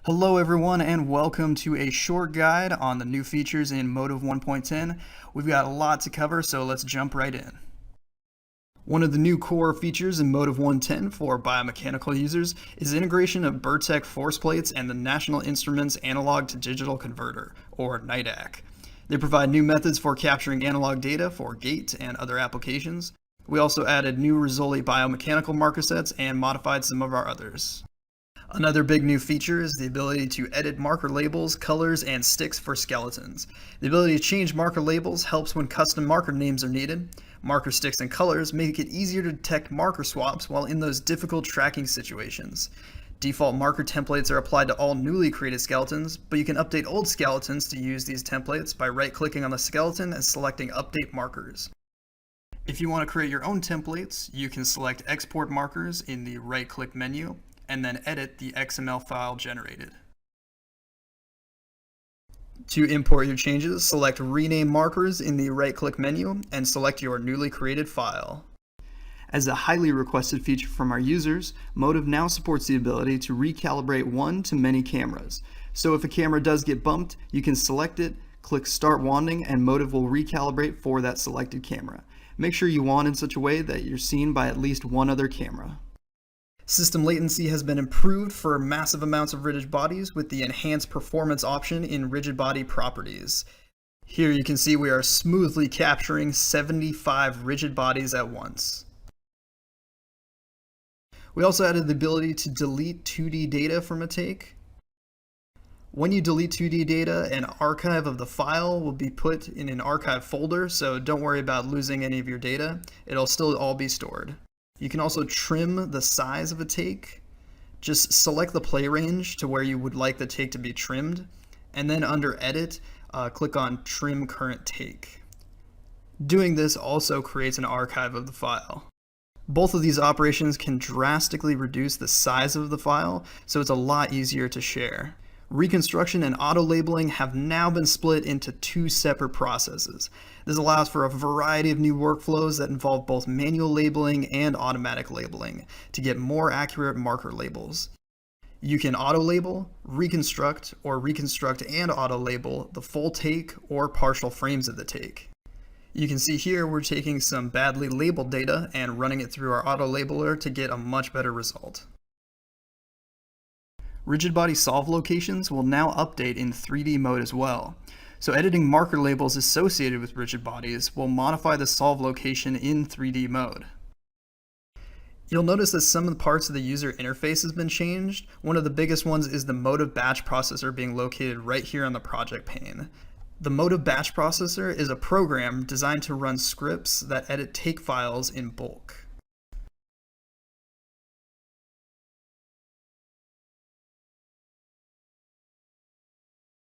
Hello everyone and welcome to a short guide on the new features in Motive 1.10. We've got a lot to cover, so let's jump right in. One of the new core features in Motive 1.10 for biomechanical users is integration of Burtec force plates and the National Instruments Analog to Digital Converter, or NIDAC. They provide new methods for capturing analog data for gate and other applications. We also added new Rizzoli biomechanical marker sets and modified some of our others. Another big new feature is the ability to edit marker labels, colors, and sticks for skeletons. The ability to change marker labels helps when custom marker names are needed. Marker sticks and colors make it easier to detect marker swaps while in those difficult tracking situations. Default marker templates are applied to all newly created skeletons, but you can update old skeletons to use these templates by right-clicking on the skeleton and selecting Update Markers. If you want to create your own templates, you can select Export Markers in the right-click menu, and then edit the XML file generated. To import your changes, select Rename Markers in the right-click menu and select your newly created file. As a highly requested feature from our users, Motive now supports the ability to recalibrate one-to-many cameras. So if a camera does get bumped, you can select it, click Start Wanding, and Motive will recalibrate for that selected camera. Make sure you wand in such a way that you're seen by at least one other camera. System latency has been improved for massive amounts of rigid bodies with the enhanced performance option in rigid body properties. Here you can see we are smoothly capturing 75 rigid bodies at once. We also added the ability to delete 2D data from a take. When you delete 2D data, an archive of the file will be put in an archive folder, so don't worry about losing any of your data. It'll still all be stored. You can also trim the size of a take. Just select the play range to where you would like the take to be trimmed, and then under Edit, click on Trim Current Take. Doing this also creates an archive of the file. Both of these operations can drastically reduce the size of the file, so it's a lot easier to share. Reconstruction and auto-labeling have now been split into two separate processes. This allows for a variety of new workflows that involve both manual labeling and automatic labeling to get more accurate marker labels. You can auto-label, reconstruct, or reconstruct and auto-label the full take or partial frames of the take. You can see here we're taking some badly labeled data and running it through our auto-labeler to get a much better result. Rigid body solve locations will now update in 3D mode as well. So editing marker labels associated with rigid bodies will modify the solve location in 3D mode. You'll notice that some of the parts of the user interface has been changed. One of the biggest ones is the Motive batch processor being located right here on the project pane. The Motive batch processor is a program designed to run scripts that edit take files in bulk.